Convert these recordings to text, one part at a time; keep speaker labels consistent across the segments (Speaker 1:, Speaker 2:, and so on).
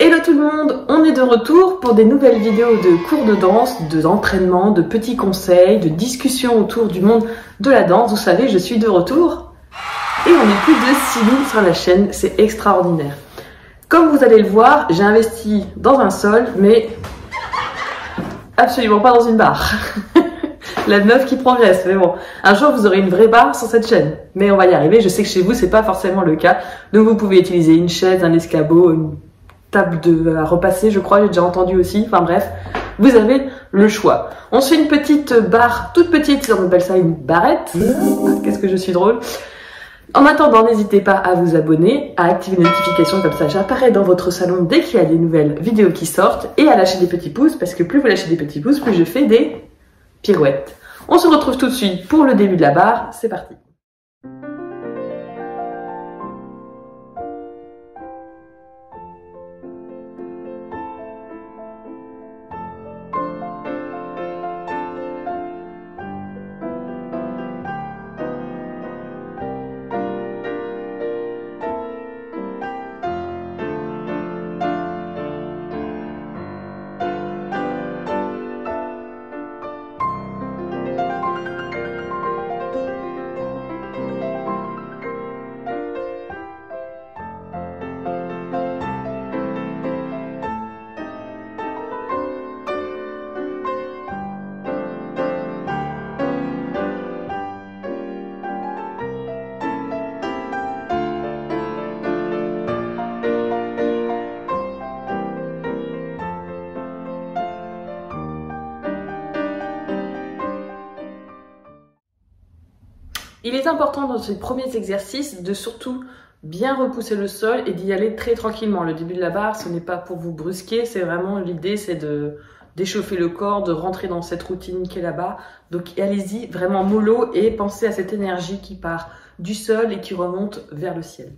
Speaker 1: Hello tout le monde, on est de retour pour des nouvelles vidéos de cours de danse, d'entraînement, de petits conseils, de discussions autour du monde de la danse. Vous savez, je suis de retour et on est plus de 6000 sur la chaîne, c'est extraordinaire. Comme vous allez le voir, j'ai investi dans un sol, mais absolument pas dans une barre. La meuf qui progresse, mais bon, un jour vous aurez une vraie barre sur cette chaîne. Mais on va y arriver, je sais que chez vous c'est pas forcément le cas. Donc vous pouvez utiliser une chaise, un escabeau, une table à repasser, je crois, j'ai déjà entendu aussi. Enfin bref, vous avez le choix. On se fait une petite barre, toute petite, on appelle ça une barrette. Qu'est-ce que je suis drôle. En attendant, n'hésitez pas à vous abonner, à activer les notifications, comme ça j'apparais dans votre salon dès qu'il y a des nouvelles vidéos qui sortent, et à lâcher des petits pouces, parce que plus vous lâchez des petits pouces, plus je fais des pirouettes. On se retrouve tout de suite pour le début de la barre, c'est parti. Il est important dans ces premiers exercices de surtout bien repousser le sol et d'y aller très tranquillement. Le début de la barre, ce n'est pas pour vous brusquer, c'est vraiment l'idée, c'est d'échauffer le corps, de rentrer dans cette routine qui est là-bas. Donc allez-y vraiment mollo et pensez à cette énergie qui part du sol et qui remonte vers le ciel.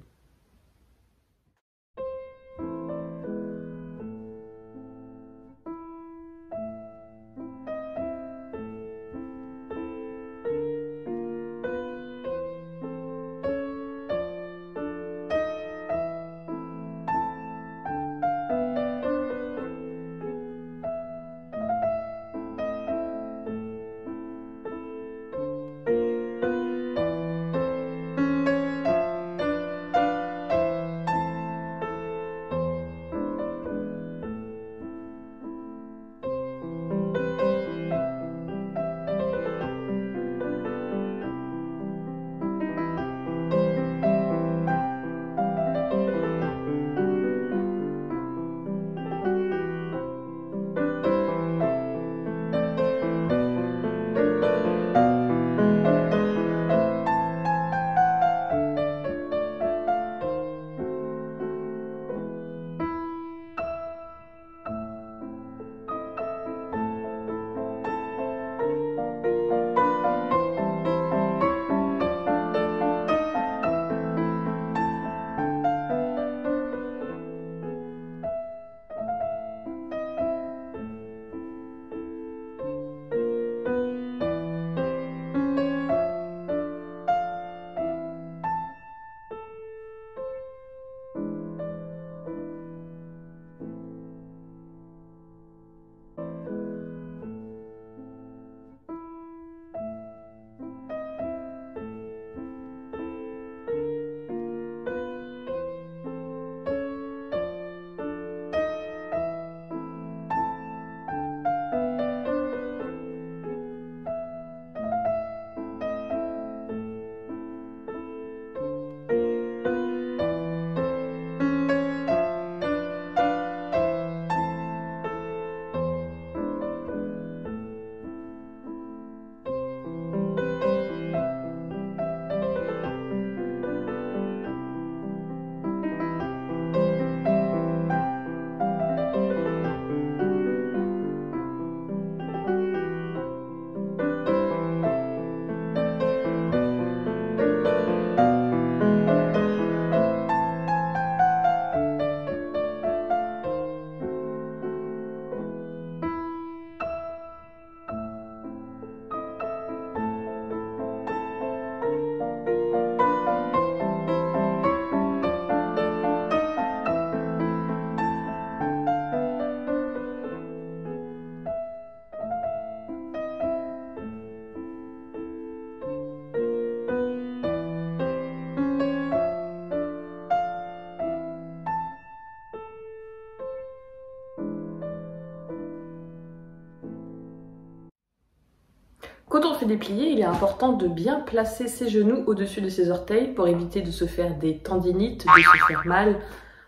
Speaker 1: Quand on fait des pliés, il est important de bien placer ses genoux au-dessus de ses orteils pour éviter de se faire des tendinites, de se faire mal,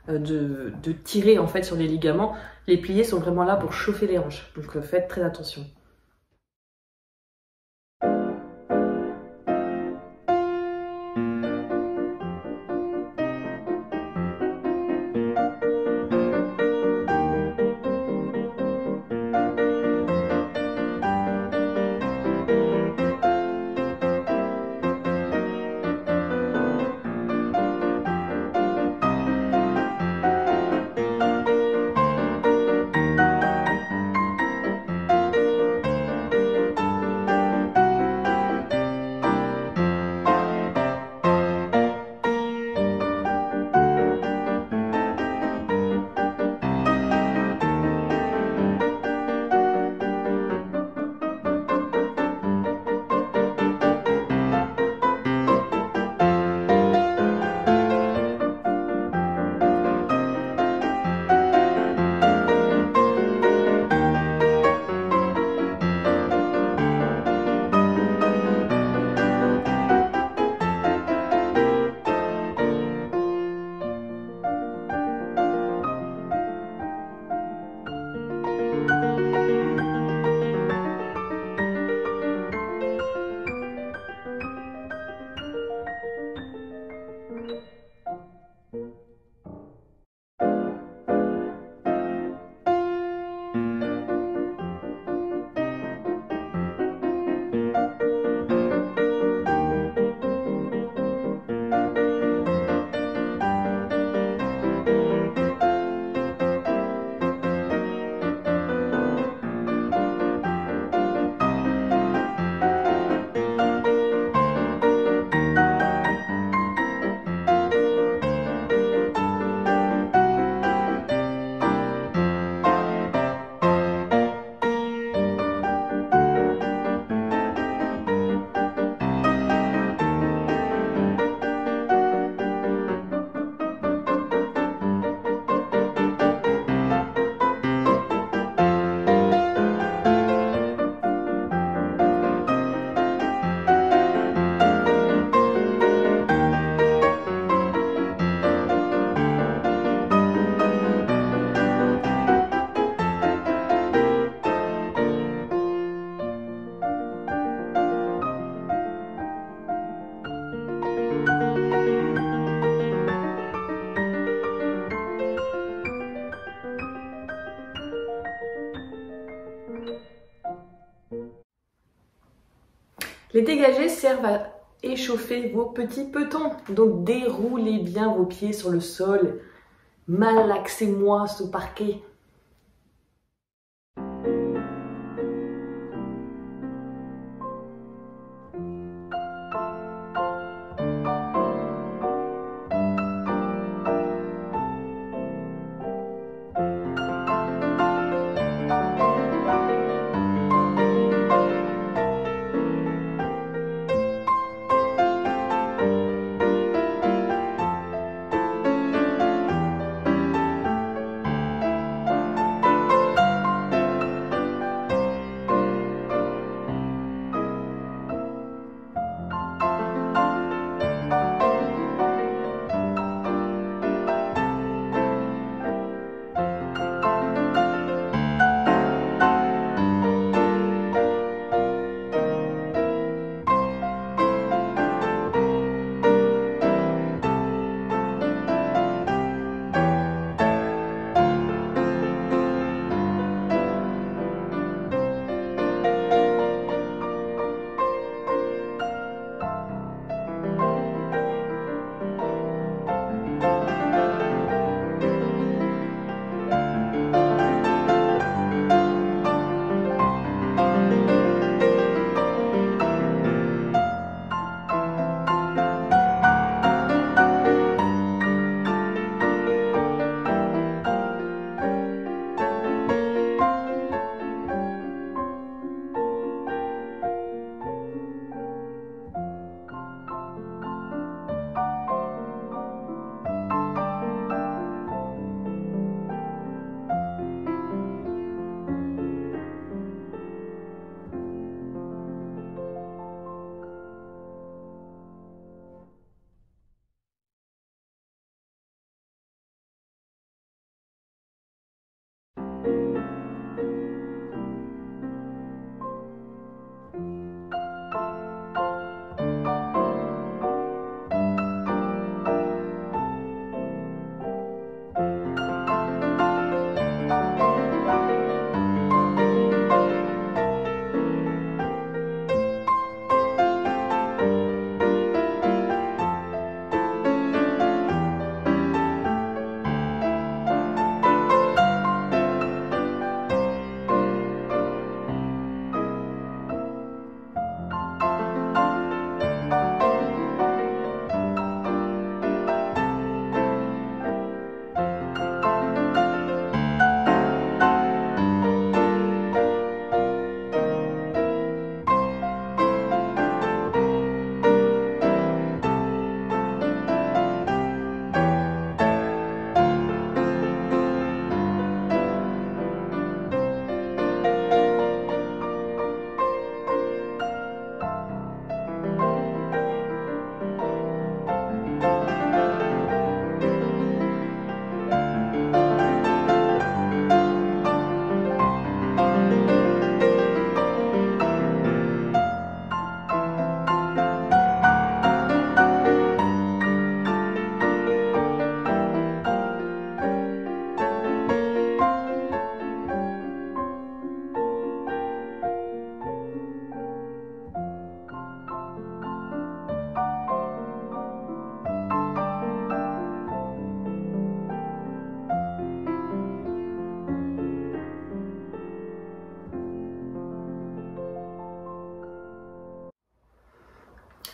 Speaker 1: de tirer en fait sur les ligaments. Les pliés sont vraiment là pour chauffer les hanches, donc faites très attention. Les dégagés servent à échauffer vos petits petons. Donc déroulez bien vos pieds sur le sol. Malaxez-moi ce parquet.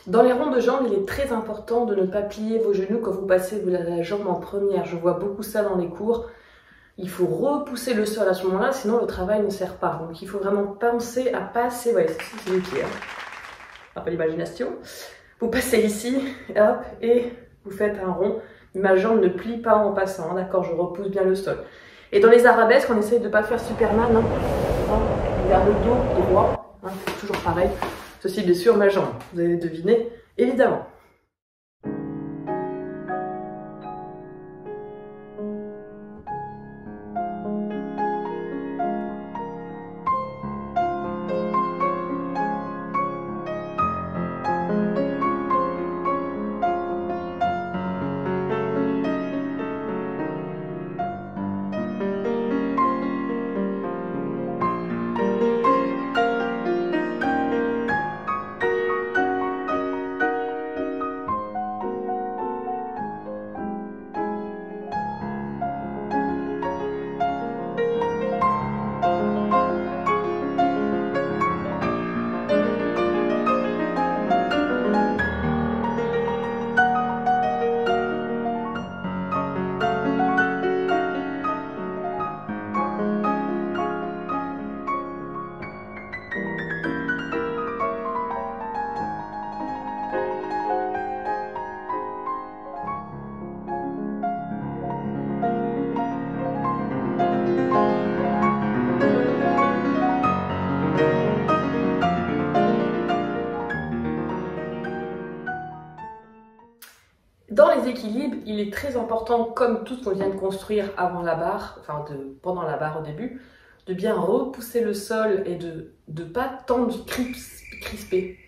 Speaker 1: Dans les ronds de jambes, il est très important de ne pas plier vos genoux quand vous passez la jambe en première. Je vois beaucoup ça dans les cours. Il faut repousser le sol à ce moment-là, sinon le travail ne sert pas. Donc il faut vraiment penser à passer, ouais, c'est les pieds, un peu l'imagination. Vous passez ici, hop, et vous faites un rond. Ma jambe ne plie pas en passant, d'accord, je repousse bien le sol. Et dans les arabesques, on essaye de ne pas faire Superman, vers le dos droit, toujours pareil. Ceci bien sûr ma jambe, vous allez deviner, évidemment. Dans les équilibres, il est très important, comme tout ce qu'on vient de construire avant la barre, pendant la barre au début, de bien repousser le sol et de ne pas tendre, crisper,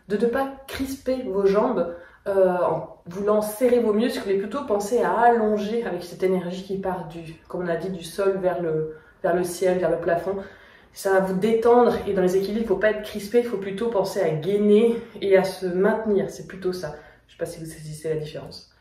Speaker 1: de ne pas crisper vos jambes en voulant serrer vos muscles, mais plutôt penser à allonger avec cette énergie qui part comme on a dit, du sol vers le ciel, vers le plafond. Ça va vous détendre et dans les équilibres, il ne faut pas être crispé, il faut plutôt penser à gainer et à se maintenir. C'est plutôt ça. Je ne sais pas si vous saisissez la différence.